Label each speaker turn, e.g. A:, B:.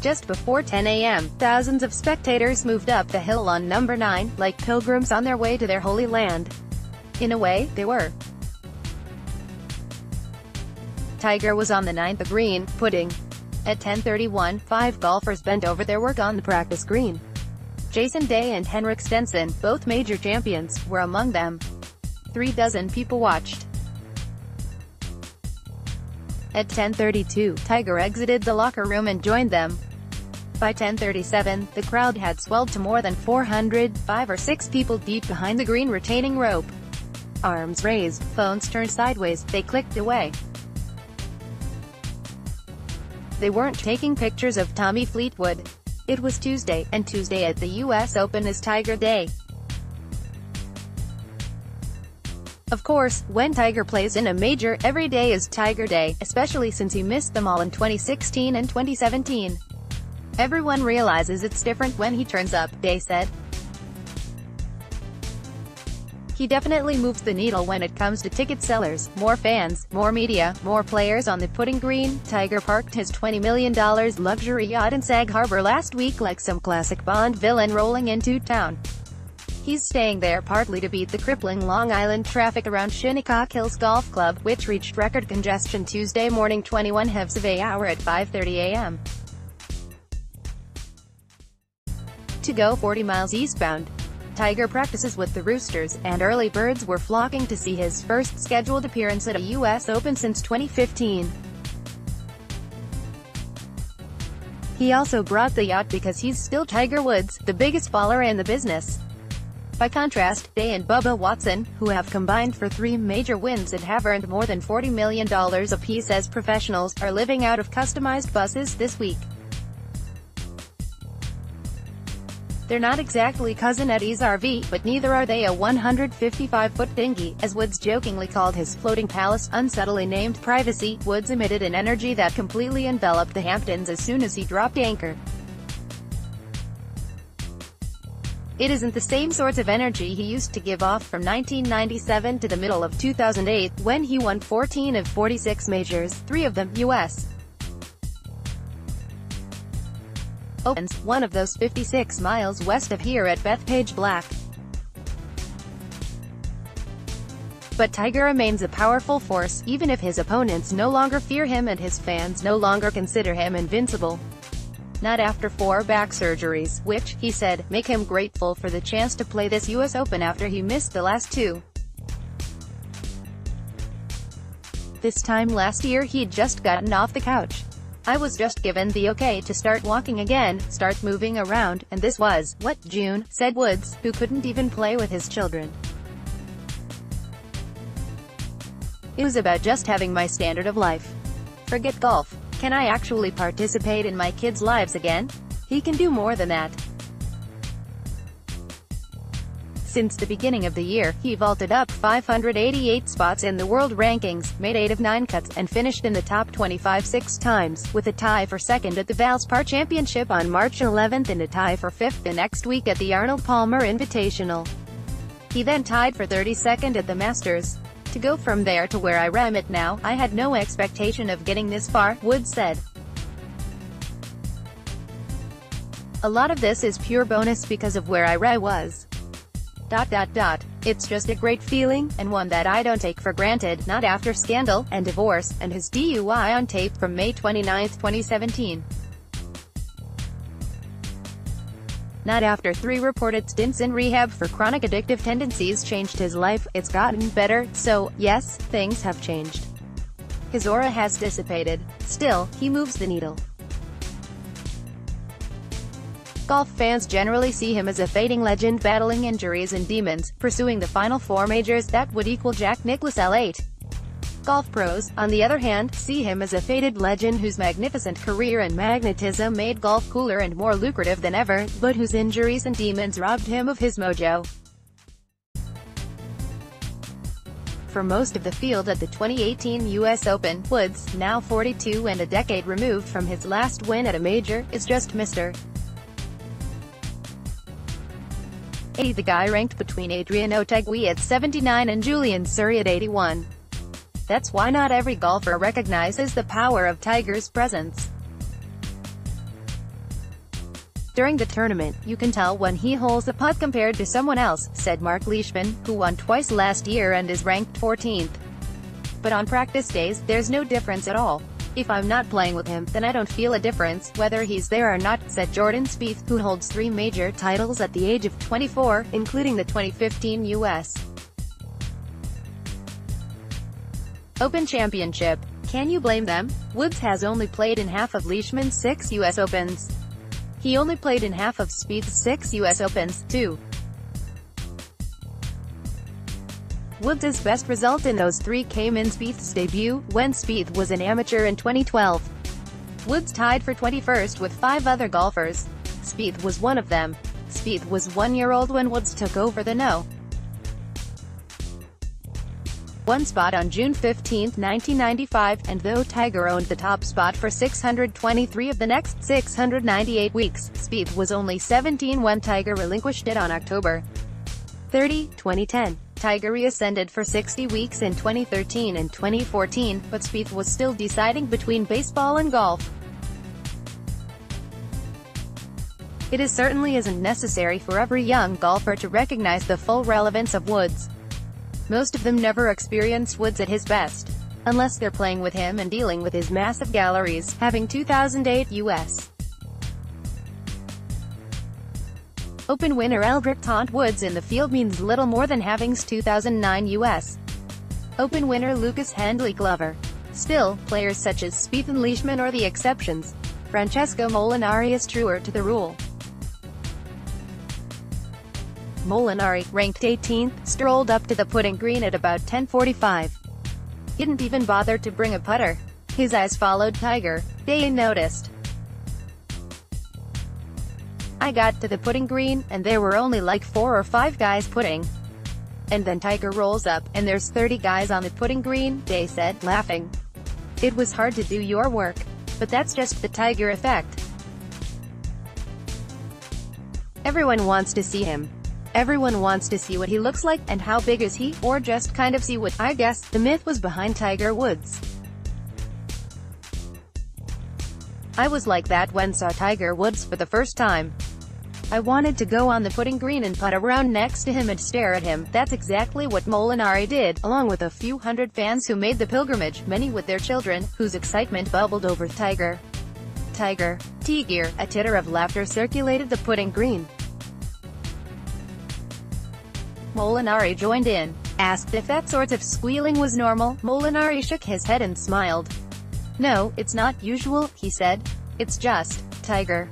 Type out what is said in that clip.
A: Just before 10 a.m., thousands of spectators moved up the hill on number 9, like pilgrims on their way to their holy land. In a way, they were. Tiger was on the 9th green, putting. At 10:31, 5 golfers bent over their work on the practice green. Jason Day and Henrik Stenson, both major champions, were among them. 36 people watched. At 10:32, Tiger exited the locker room and joined them. By 10:37, the crowd had swelled to more than 400, 5 or 6 people deep behind the green retaining rope. Arms raised, phones turned sideways, they clicked away. They weren't taking pictures of Tommy Fleetwood. It was Tuesday, and Tuesday at the US Open is Tiger Day. Of course, when Tiger plays in a major, every day is Tiger Day, especially since he missed them all in 2016 and 2017. Everyone realizes it's different when he turns up, Day said. He definitely moves the needle when it comes to ticket sellers, more fans, more media, more players on the putting green. Tiger parked his $20 million luxury yacht in Sag Harbor last week like some classic Bond villain rolling into town. He's staying there partly to beat the crippling Long Island traffic around Shinnecock Hills Golf Club, which reached record congestion Tuesday morning 21 halves of an hour at 5:30 a.m. To go 40 miles eastbound. Tiger practices with the Roosters, and early birds were flocking to see his first scheduled appearance at a U.S. Open since 2015. He also brought the yacht because he's still Tiger Woods, the biggest baller in the business. By contrast, Day and Bubba Watson, who have combined for 3 major wins and have earned more than $40 million apiece as professionals, are living out of customized buses this week. They're not exactly Cousin Eddie's RV, but neither are they a 155-foot dinghy, as Woods jokingly called his floating palace, unsettlingly named Privacy. Woods emitted an energy that completely enveloped the Hamptons as soon as he dropped anchor. It isn't the same sorts of energy he used to give off from 1997 to the middle of 2008, when he won 14 of 46 majors, 3 of them U.S. Opens, one of those 56 miles west of here at Bethpage Black. But Tiger remains a powerful force, even if his opponents no longer fear him and his fans no longer consider him invincible. Not after 4 back surgeries, which, he said, make him grateful for the chance to play this US Open after he missed the last 2. This time last year he'd just gotten off the couch. I was just given the okay to start walking again, start moving around, and this was, what, June, said Woods, who couldn't even play with his children. It was about just having my standard of life. Forget golf. Can I actually participate in my kids' lives again? He can do more than that. Since the beginning of the year, he vaulted up 588 spots in the world rankings, made 8 of 9 cuts, and finished in the top 25 6 times, with a tie for second at the Valspar Championship on March 11 and a tie for 5th the next week at the Arnold Palmer Invitational. He then tied for 32nd at the Masters. To go from there to where I am at now, I had no expectation of getting this far, Woods said. A lot of this is pure bonus because of where I was. It's just a great feeling, and one that I don't take for granted, not after scandal, and divorce, and his DUI on tape from May 29, 2017. Not after 3 reported stints in rehab for chronic addictive tendencies changed his life. It's gotten better, so, yes, things have changed. His aura has dissipated. Still, he moves the needle. Golf fans generally see him as a fading legend battling injuries and demons, pursuing the final 4 majors that would equal Jack Nicklaus' L8. Golf pros, on the other hand, see him as a faded legend whose magnificent career and magnetism made golf cooler and more lucrative than ever, but whose injuries and demons robbed him of his mojo. For most of the field at the 2018 US Open, Woods, now 42 and a decade removed from his last win at a major, is just Mr. 80. The guy ranked between Adrian Otaegui at 79 and Julian Surrey at 81. That's why not every golfer recognizes the power of Tiger's presence. During the tournament, you can tell when he holds the putt compared to someone else, said Mark Leishman, who won twice last year and is ranked 14th. But on practice days, there's no difference at all. If I'm not playing with him, then I don't feel a difference, whether he's there or not, said Jordan Spieth, who holds 3 major titles at the age of 24, including the 2015 U.S. Open Championship. Can you blame them? Woods has only played in half of Leishman's 6 U.S. Opens. He only played in half of Spieth's 6 U.S. Opens, too. Woods' best result in those 3 came in Spieth's debut, when Spieth was an amateur in 2012. Woods tied for 21st with 5 other golfers. Spieth was one of them. Spieth was 1 year old when Woods took over the No. 1 spot on June 15, 1995, and though Tiger owned the top spot for 623 of the next 698 weeks, Spieth was only 17 when Tiger relinquished it on October 30, 2010. Tiger reascended for 60 weeks in 2013 and 2014, but Spieth was still deciding between baseball and golf. It certainly isn't necessary for every young golfer to recognize the full relevance of Woods. Most of them never experienced Woods at his best, unless they're playing with him and dealing with his massive galleries, having 2008 U.S. Open winner Eldrick Taunt Woods in the field means little more than having's 2009 U.S. Open winner Lucas Handley Glover. Still, players such as Spieth and Leishman are the exceptions. Francesco Molinari is truer to the rule. Molinari, ranked 18th, strolled up to the putting green at about 10:45. He didn't even bother to bring a putter. His eyes followed Tiger. They noticed. I got to the putting green, and there were only like 4 or 5 guys putting. And then Tiger rolls up, and there's 30 guys on the putting green, Day said, laughing. It was hard to do your work. But that's just the Tiger effect. Everyone wants to see him. Everyone wants to see what he looks like, and how big is he, or just kind of see what, I guess, the myth was behind Tiger Woods. I was like that when saw Tiger Woods for the first time. I wanted to go on the putting green and putt around next to him and stare at him. That's exactly what Molinari did, along with a few hundred fans who made the pilgrimage, many with their children, whose excitement bubbled over Tiger. Tiger. Tiger. A titter of laughter circulated the putting green. Molinari joined in. Asked if that sort of squealing was normal, Molinari shook his head and smiled. No, it's not usual, he said. It's just Tiger.